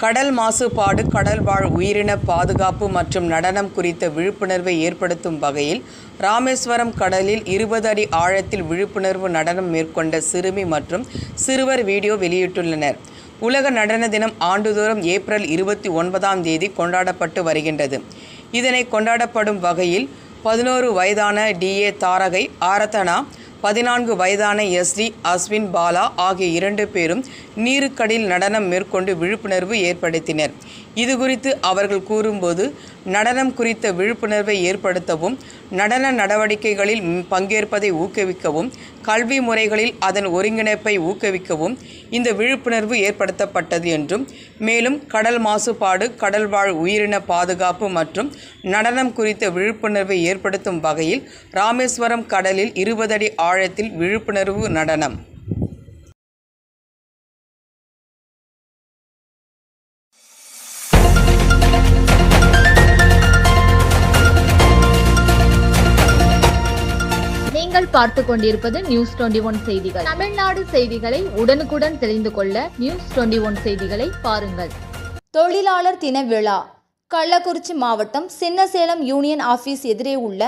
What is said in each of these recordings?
கடல் மாசுபாடு, கடல் வாழ் உயிரின பாதுகாப்பு மற்றும் நடனம் குறித்த விழிப்புணர்வை ஏற்படுத்தும் வகையில் ராமேஸ்வரம் கடலில் 20 அடி ஆழத்தில் விழிப்புணர்வு நடனம் மேற்கொண்ட சிறுமி மற்றும் சிறுவர் வீடியோ வெளியிட்டுள்ளனர். உலக நடன தினம் ஆண்டுதோறும் ஏப்ரல் 29ஆம் தேதி கொண்டாடப்பட்டு வருகின்றது. இதனை கொண்டாடப்படும் வகையில் 11 வயதான DA தாரகை ஆரத்தனா, 14 வயதான SD அஸ்வின் பாலா ஆகிய 2 பேரும் நீருக்கடியில் நடனம் மேற்கொண்டு விழிப்புணர்வு ஏற்படுத்தினர். இது குறித்து அவர்கள் கூறும்போது, நடனம் குறித்த விழிப்புணர்வை ஏற்படுத்தவும், நடன நடவடிக்கைகளில் பங்கேற்பதை ஊக்குவிக்கவும், கல்வி முறைகளில் அதன் ஒருங்கிணைப்பை ஊக்குவிக்கவும் இந்த விழிப்புணர்வு ஏற்படுத்தப்பட்டது என்றும், மேலும் கடல் மாசுபாடு, கடல் வாழ் உயிரின பாதுகாப்பு மற்றும் நடனம் குறித்த விழிப்புணர்வை ஏற்படுத்தும் வகையில் ராமேஸ்வரம் கடலில் 20 அடி ஆழத்தில் விழிப்புணர்வு நடனம். நீங்கள் பார்த்து கொண்டிருப்பது நியூஸ் 21 செய்திகள். தமிழ்நாடு செய்திகளை உடனுக்குடன் தெரிந்து கொள்ள நியூஸ் 21 செய்திகளை பாருங்கள். தொழிலாளர் தின விழா கள்ளக்குறிச்சி மாவட்டம் சின்னசேலம் யூனியன் ஆபீஸ் எதிரே உள்ள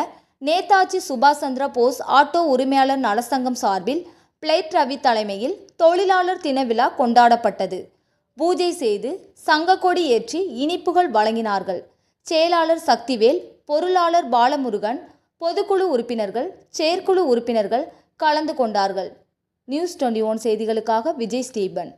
நேதாஜி சுபாஷ் சந்திர போஸ் ஆட்டோ உரிமையாளர் நலசங்கம் சார்பில் பிளைட் ரவி தலைமையில் தொழிலாளர் தின விழா கொண்டாடப்பட்டது. பூஜை செய்து சங்கக்கொடி ஏற்றி இனிப்புகள் வழங்கினார்கள். செயலாளர் சக்திவேல், பொருளாளர் பாலமுருகன், பொதுக்குழு உறுப்பினர்கள், செயற்குழு உறுப்பினர்கள் கலந்து கொண்டார்கள். நியூஸ் 21 செய்திகளுக்காக விஜய் ஸ்டீபன்.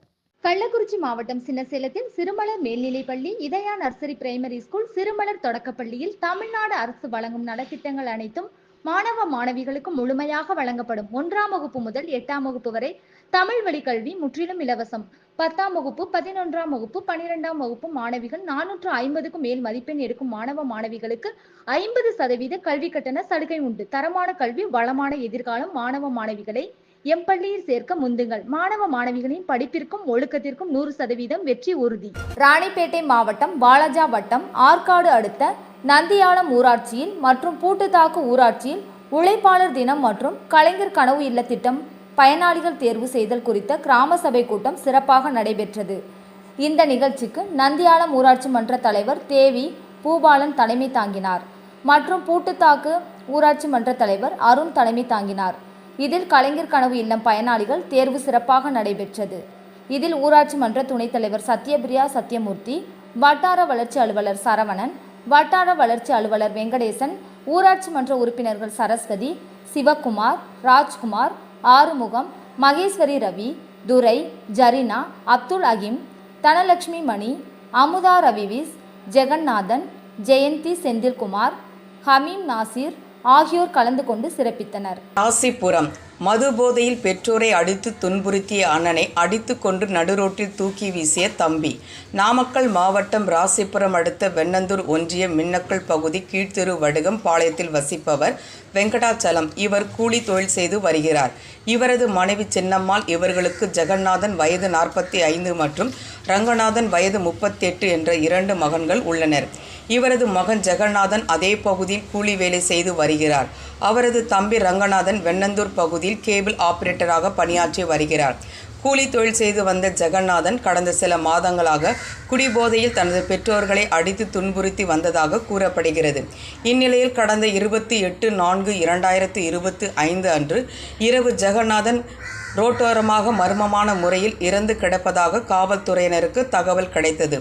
கள்ளக்குறிச்சி மாவட்டம் சின்னசேலத்தில் சிறுமலர் மேல்நிலைப்பள்ளி, இதயா நர்சரி பிரைமரி ஸ்கூல், சிறுமலர் தொடக்கப்பள்ளியில் தமிழ்நாடு அரசு வழங்கும் நலத்திட்டங்கள் அனைத்தும் மாணவ மாணவிகளுக்கு முழுமையாக வழங்கப்படும். 1ஆம் வகுப்பு முதல் 8ஆம் வகுப்பு வரை தமிழ் வழி கல்வி முற்றிலும் இலவசம். 10ஆம் வகுப்பு, 11ஆம் வகுப்பு, 12ஆம் வகுப்பு மாணவிகள் 450க்கும் மேல் மதிப்பெண் எடுக்கும் மாணவ மாணவிகளுக்கு 50% கல்வி கட்டண சலுகை உண்டு. தரமான கல்வி, வளமான எதிர்காலம். மாணவ மாணவிகளை எம்பள்ளியில் சேர்க்க முந்துங்கள். மாணவ மாணவிகளின் படிப்பிற்கும் ஒழுக்கத்திற்கும் 100% வெற்றி உறுதி. ராணிப்பேட்டை மாவட்டம் வாலாஜா வட்டம் ஆற்காடு அடுத்த நந்தியாலம் ஊராட்சியில் மற்றும் பூட்டுத்தாக்கு ஊராட்சியில் உழைப்பாளர் தினம் மற்றும் கலைஞர் கனவு இல்ல திட்டம் பயனாளிகள் தேர்வு செய்தல் குறித்த கிராம சபை கூட்டம் சிறப்பாக நடைபெற்றது. இந்த நிகழ்ச்சிக்கு நந்தியாலம் ஊராட்சி மன்ற தலைவர் தேவி பூபாலன் தலைமை தாங்கினார் மற்றும் பூட்டுத்தாக்கு ஊராட்சி மன்ற தலைவர் அருண் தலைமை தாங்கினார். இதில் கலைஞர் கனவு இல்லம் பயனாளிகள் தேர்வு சிறப்பாக நடைபெற்றது. இதில் ஊராட்சி மன்ற துணைத் தலைவர் சத்யபிரியா சத்யமூர்த்தி, வட்டார வளர்ச்சி அலுவலர் சரவணன், வட்டார வளர்ச்சி அலுவலர் வெங்கடேசன், ஊராட்சி மன்ற உறுப்பினர்கள் சரஸ்வதி, சிவக்குமார், ராஜ்குமார், ஆறுமுகம், மகேஸ்வரி ரவி, துரை, ஜரினா, அப்துல் அகிம், தனலட்சுமி மணி, அமுதா ரவிவிஸ், ஜெகநாதன், ஜெயந்தி செந்தில்குமார், ஹமீம் நாசிர் ஆகியோர் கலந்து கொண்டு சிறப்பித்தனர். ராசிபுரம் மது போதையில் பெற்றோரை அடித்து துன்புறுத்திய அண்ணனை அடித்து கொண்டு நடுரோட்டில் தூக்கி வீசிய தம்பி. நாமக்கல் மாவட்டம் ராசிபுரம் அடுத்த வெண்ணந்தூர் ஒன்றிய மின்னக்கல் பகுதி கீழ்த்தெரு வடுகம் பாளையத்தில் வசிப்பவர் வெங்கடாச்சலம். இவர் கூலி தொழில் செய்து வருகிறார். இவரது மனைவி சின்னம்மாள். இவர்களுக்கு ஜெகநாதன் வயது 45 மற்றும் ரங்கநாதன் வயது 38 என்ற 2 மகன்கள் உள்ளனர். இவரது மகன் ஜெகநாதன் அதே பகுதியில் கூலி வேலை செய்து வருகிறார். அவரது தம்பி ரங்கநாதன் வெண்ணந்தூர் பகுதியில் கேபிள் ஆபரேட்டராக பணியாற்றி வருகிறார். கூலி தொழில் செய்து வந்த ஜெகநாதன் கடந்த சில மாதங்களாக குடிபோதையில் தனது பெற்றோர்களை அடித்து துன்புறுத்தி வந்ததாக கூறப்படுகிறது. இந்நிலையில் கடந்த 28/4/2025 அன்று இரவு ஜெகநாதன் ரோட்டோரமாக மர்மமான முறையில் இறந்து கிடப்பதாக காவல்துறையினருக்கு தகவல் கிடைத்தது.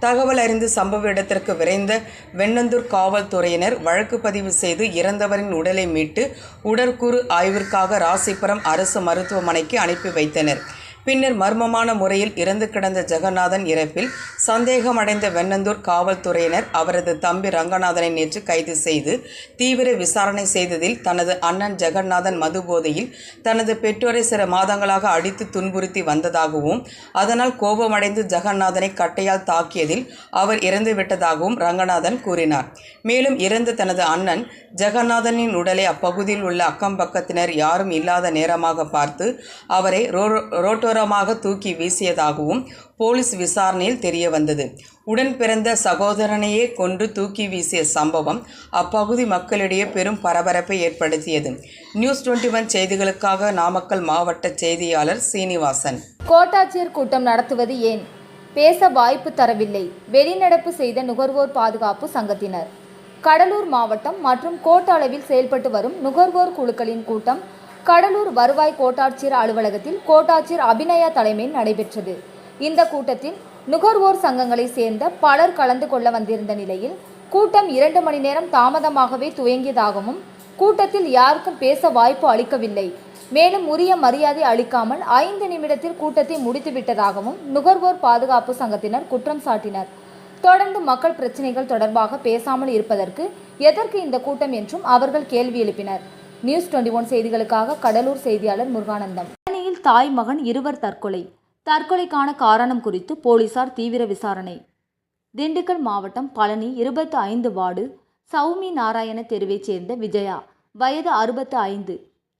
தகவல் அறிந்து சம்பவ இடத்திற்கு விரைந்த வெண்ணந்தூர் காவல்துறையினர் வழக்கு பதிவு செய்து இறந்தவரின் உடலை மீட்டு உடற்கூறு ஆய்விற்காக ராசிபுரம் அரசு மருத்துவமனைக்கு அனுப்பி வைத்தனர். பின்னர் மர்மமான முறையில் இறந்து கிடந்த ஜெகநாதன் இறப்பில் சந்தேகமடைந்த வெண்ணந்தூர் காவல்துறையினர் அவரது தம்பி ரங்கநாதனை நேற்று கைது செய்து தீவிர விசாரணை செய்ததில் தனது அண்ணன் ஜெகநாதன் மது போதையில் தனது பெற்றோரை சில மாதங்களாக அடித்து துன்புறுத்தி வந்ததாகவும், அதனால் கோபமடைந்து ஜெகநாதனை கட்டையால் தாக்கியதில் அவர் இறந்துவிட்டதாகவும் ரங்கநாதன் கூறினார். மேலும் இறந்த தனது அண்ணன் ஜெகநாதனின் உடலை அப்பகுதியில் உள்ள அக்கம்பக்கத்தினர் யாரும் இல்லாத நேரமாக பார்த்து அவரை ரோட்டோரமாக தூக்கி வீசியதாகவும் போலீஸ் விசாரணையில் தெரிய வந்தது. உடன் பிறந்த சகோதரனையே கொன்று தூக்கி வீசிய சம்பவம் அப்பகுதி மக்களிடையே பெரும் பரபரப்பை ஏற்படுத்தியது. நியூஸ் 21 செய்திகளுக்காக நாமக்கல் மாவட்ட செய்தியாளர் சீனிவாசன். கோட்டாட்சியர் கூட்டம் நடத்துவது ஏன்? பேச வாய்ப்பு தரவில்லை. வெளிநடப்பு செய்த நுகர்வோர் பாதுகாப்பு சங்கத்தினர். கடலூர் மாவட்டம் மற்றும் கோட்ட அளவில் செயல்பட்டு வரும் நுகர்வோர் குழுக்களின் கூட்டம் கடலூர் வருவாய் கோட்டாட்சியர் அலுவலகத்தில் கோட்டாட்சியர் அபிநயா தலைமையில் நடைபெற்றது. இந்த கூட்டத்தில் நுகர்வோர் சங்கங்களை சேர்ந்த பலர் கலந்து கொள்ள வந்திருந்த நிலையில் கூட்டம் 2 மணி நேரம் தாமதமாகவே துவங்கியதாகவும் கூட்டத்தில் யாருக்கும் பேச வாய்ப்பு அளிக்கவில்லை. மேலும் உரிய மரியாதை அளிக்காமல் 5 நிமிடத்தில் கூட்டத்தை முடித்துவிட்டதாகவும் நுகர்வோர் பாதுகாப்பு சங்கத்தினர் குற்றம் சாட்டினர். தொடர்ந்து மக்கள் பிரச்சினைகள் தொடர்பாக பேசாமல் இருப்பதற்கு எதற்கு இந்த கூட்டம் என்றும் அவர்கள் கேள்வி எழுப்பினர். நியூஸ் 21 செய்திகளுக்காக கடலூர் செய்தியாளர் முருகானந்தம். பழனியில் தாய் மகன் இருவர் தற்கொலை. தற்கொலைக்கான காரணம் குறித்து போலீசார் தீவிர விசாரணை. திண்டுக்கல் மாவட்டம் பழனி 25 வார்டு சௌமி நாராயண தெருவைச் சேர்ந்த விஜயா, வயது 65.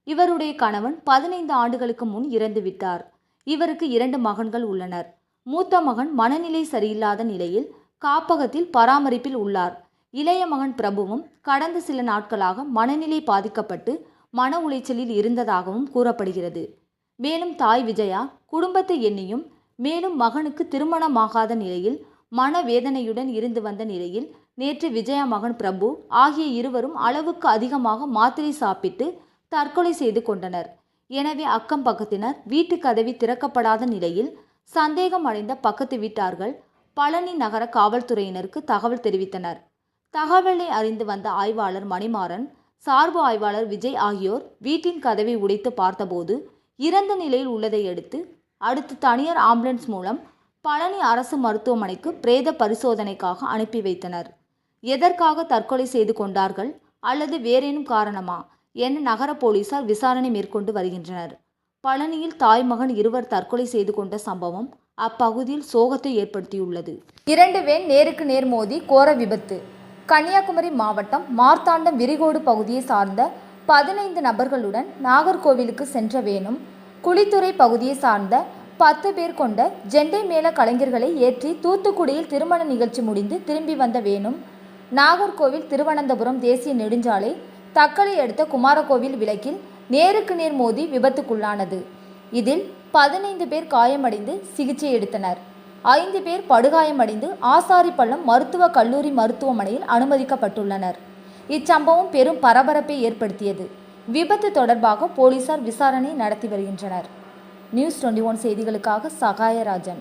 இவருடைய கணவன் 15 ஆண்டுகளுக்கு முன் இறந்துவிட்டார். இவருக்கு 2 மகன்கள் உள்ளனர். மூத்த மகன் மனநிலை சரியில்லாத நிலையில் காப்பகத்தில் பராமரிப்பில் உள்ளார். இளைய மகன் பிரபுவும் கடந்த சில நாட்களாக மனநிலை பாதிக்கப்பட்டு மன உளைச்சலில் இருந்ததாகவும் கூறப்படுகிறது. மேலும் தாய் விஜயா குடும்பத்தை எண்ணியும் மேலும் மகனுக்கு திருமணமாகாத நிலையில் மனவேதனையுடன் இருந்து வந்த நிலையில் நேற்று விஜயா மகன் பிரபு ஆகிய இருவரும் அளவுக்கு அதிகமாக மாத்திரை சாப்பிட்டு தற்கொலை செய்து கொண்டனர். எனவே அக்கம் பக்கத்தினர் வீட்டு கதவி திறக்கப்படாத நிலையில் சந்தேகம் அடைந்த பக்கத்து வீட்டார்கள் பழனி நகர காவல்துறையினருக்கு தகவல் தெரிவித்தனர். தகவலை அறிந்து வந்த ஆய்வாளர் மணிமாறன், சார்பு ஆய்வாளர் விஜய் ஆகியோர் வீட்டின் கதவை உடைத்து பார்த்தபோது இறந்த நிலையில் உள்ளதை அடுத்து தனியார் ஆம்புலன்ஸ் மூலம் பழனி அரசு மருத்துவமனைக்கு பிரேத பரிசோதனைக்காக அனுப்பி வைத்தனர். எதற்காக தற்கொலை செய்து கொண்டார்கள் அல்லது வேறேனும் காரணமா என நகர போலீசார் விசாரணை மேற்கொண்டு வருகின்றனர். பழனியில் தாய் மகன் இருவர் தற்கொலை செய்து கொண்ட சம்பவம் அப்பகுதியில் சோகத்தை ஏற்படுத்தியுள்ளது. 2 வேன் நேருக்கு நேர் மோதி கோர விபத்து. கன்னியாகுமரி மாவட்டம் மார்த்தாண்டம் விரிகோடு பகுதியை சார்ந்த 15 நபர்களுடன் நாகர்கோவிலுக்கு சென்ற வேனும் குளித்துறை பகுதியை சார்ந்த 10 பேர் கொண்ட ஜெண்டை மேள கலைஞர்களை ஏற்றி தூத்துக்குடியில் திருமண நிகழ்ச்சி முடிந்து திரும்பி வந்த வேனும் நாகர்கோவில் திருவனந்தபுரம் தேசிய நெடுஞ்சாலை தக்கலை அடுத்த குமாரகோவில் விலக்கில் நேருக்கு நேர் மோதி விபத்துக்குள்ளானது. இதில் 15 பேர் காயமடைந்து சிகிச்சை எடுத்தனர். 5 பேர் படுகாயமடைந்து ஆசாரிப்பள்ளம் மருத்துவக் கல்லூரி மருத்துவமனையில் அனுமதிக்கப்பட்டுள்ளனர். இச்சம்பவம் பெரும் பரபரப்பை ஏற்படுத்தியது. விபத்து தொடர்பாக போலீசார் விசாரணை நடத்தி வருகின்றனர். நியூஸ் 21 செய்திகளுக்காக சகாயராஜன்.